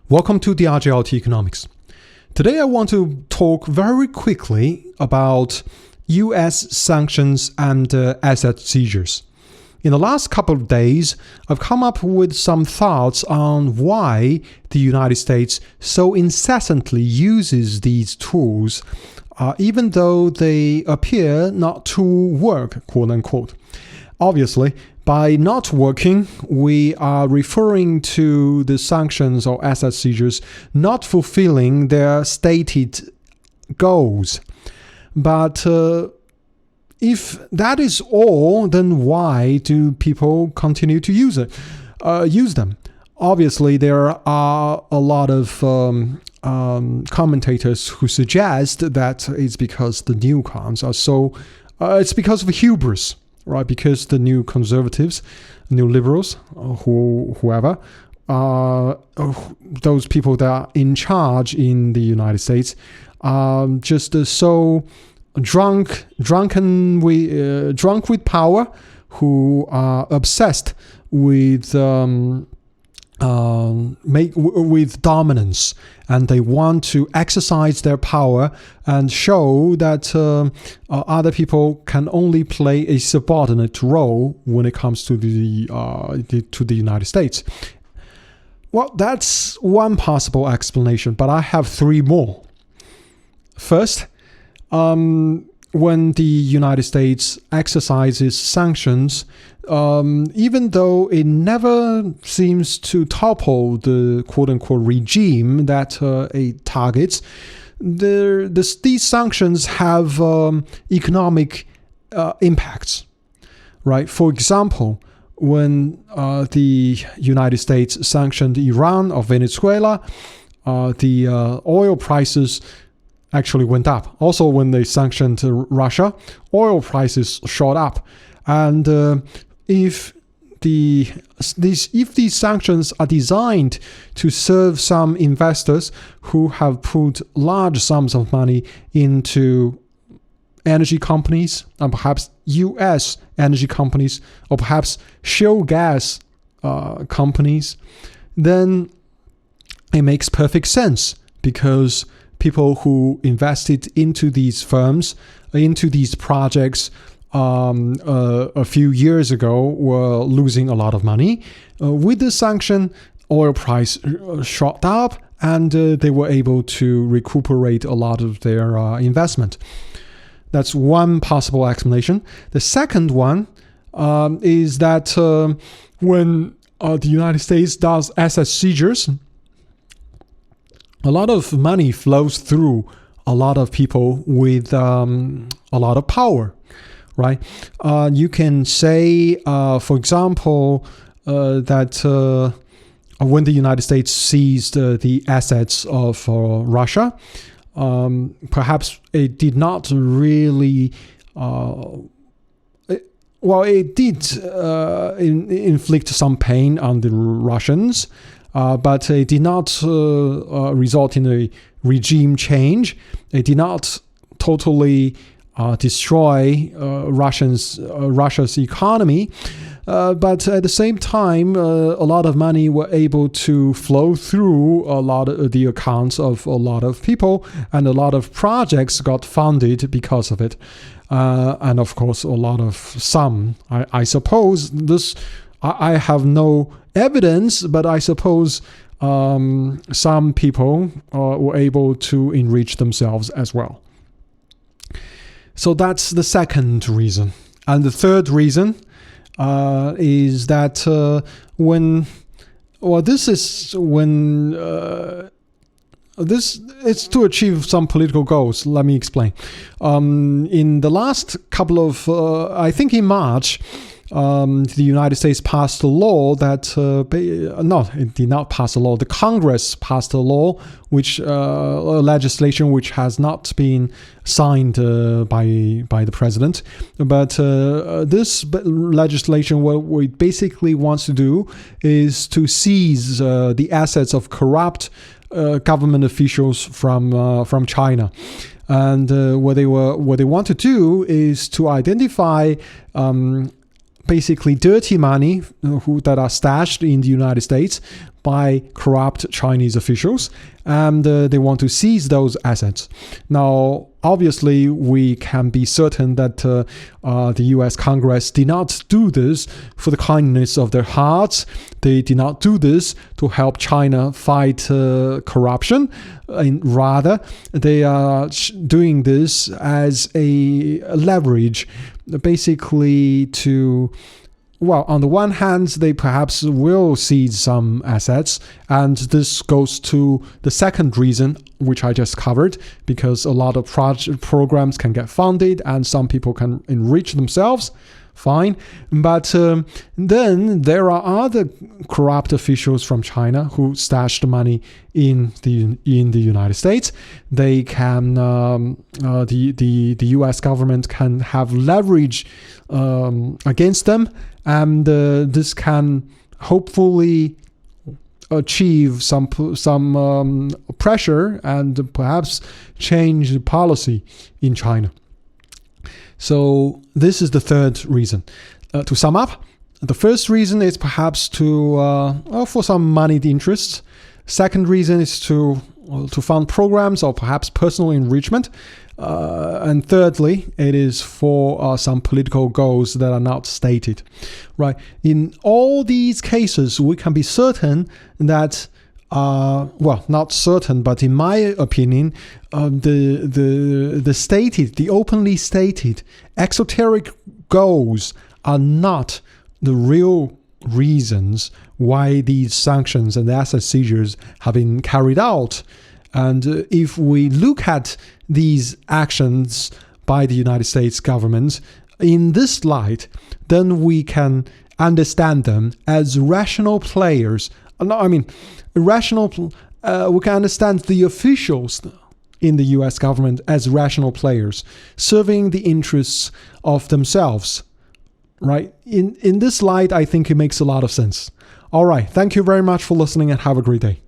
Welcome to the RJLT Economics. Today I want to talk very quickly about US sanctions and asset seizures. In the last couple of days, I've come up with some thoughts on why the United States so incessantly uses these tools, even though they appear not to work, quote unquote. Obviously, by not working, we are referring to the sanctions or asset seizures not fulfilling their stated goals. But if that is all, then why do people continue to use them? Obviously, there are a lot of commentators who suggest that it's because the newcons are so. It's because of hubris. Right, because the new conservatives, new liberals, whoever, those people that are in charge in the United States are just so drunk with power, who are obsessed with dominance, and they want to exercise their power and show that other people can only play a subordinate role when it comes to the United States. Well, that's one possible explanation, but I have three more. First, when the United States exercises sanctions, even though it never seems to topple the quote-unquote regime that it targets, these sanctions have economic impacts, right? For example, when the United States sanctioned Iran or Venezuela, the oil prices actually went up. Also, when they sanctioned Russia, oil prices shot up. And if these sanctions are designed to serve some investors who have put large sums of money into energy companies, and perhaps U.S. energy companies, or perhaps shale gas companies, then it makes perfect sense, because people who invested into these firms, into these projects a few years ago were losing a lot of money. With the sanction, oil price shot up, and they were able to recuperate a lot of their investment. That's one possible explanation. The second one is that when the United States does asset seizures, a lot of money flows through a lot of people with a lot of power, right? You can say, for example, that when the United States seized the assets of Russia, perhaps it did not really, it did inflict some pain on the Russians, but it did not result in a regime change. It did not totally destroy Russia's economy. But at the same time, a lot of money were able to flow through a lot of the accounts of a lot of people, and a lot of projects got funded because of it. And of course, I suppose this, I have no evidence, but I suppose some people were able to enrich themselves as well. So that's the second reason. And the third reason is that this is to achieve some political goals. Let me explain. In the last couple of, I think in March, the United States passed a law that, it did not pass a law. The Congress passed a law, legislation which has not been signed by the president. But this legislation, what it basically wants to do is to seize the assets of corrupt government officials from China. And what they want to do is to identify basically dirty money that are stashed in the United States, by corrupt Chinese officials, and they want to seize those assets. Now, obviously, we can be certain that the US Congress did not do this for the kindness of their hearts. They did not do this to help China fight corruption. Rather, they are doing this as a leverage, basically to... Well, on the one hand, they perhaps will seize some assets, and this goes to the second reason, which I just covered, because a lot of programs can get funded and some people can enrich themselves. Fine. But then there are other corrupt officials from China who stashed money in the United States. They can the US government can have leverage against them, and this can hopefully achieve some pressure and perhaps change the policy in China. So this is the third reason. To sum up, the first reason is perhaps for some moneyed interests. Second reason is to fund programs or perhaps personal enrichment. And thirdly, it is for some political goals that are not stated. Right. In all these cases, we can be certain that not certain, but in my opinion, the openly stated exoteric goals are not the real reasons why these sanctions and asset seizures have been carried out. And if we look at these actions by the United States government in this light, then we can understand them as rational players. Rational. We can understand the officials in the U.S. government as rational players, serving the interests of themselves. Right? In this light, I think it makes a lot of sense. All right. Thank you very much for listening, and have a great day.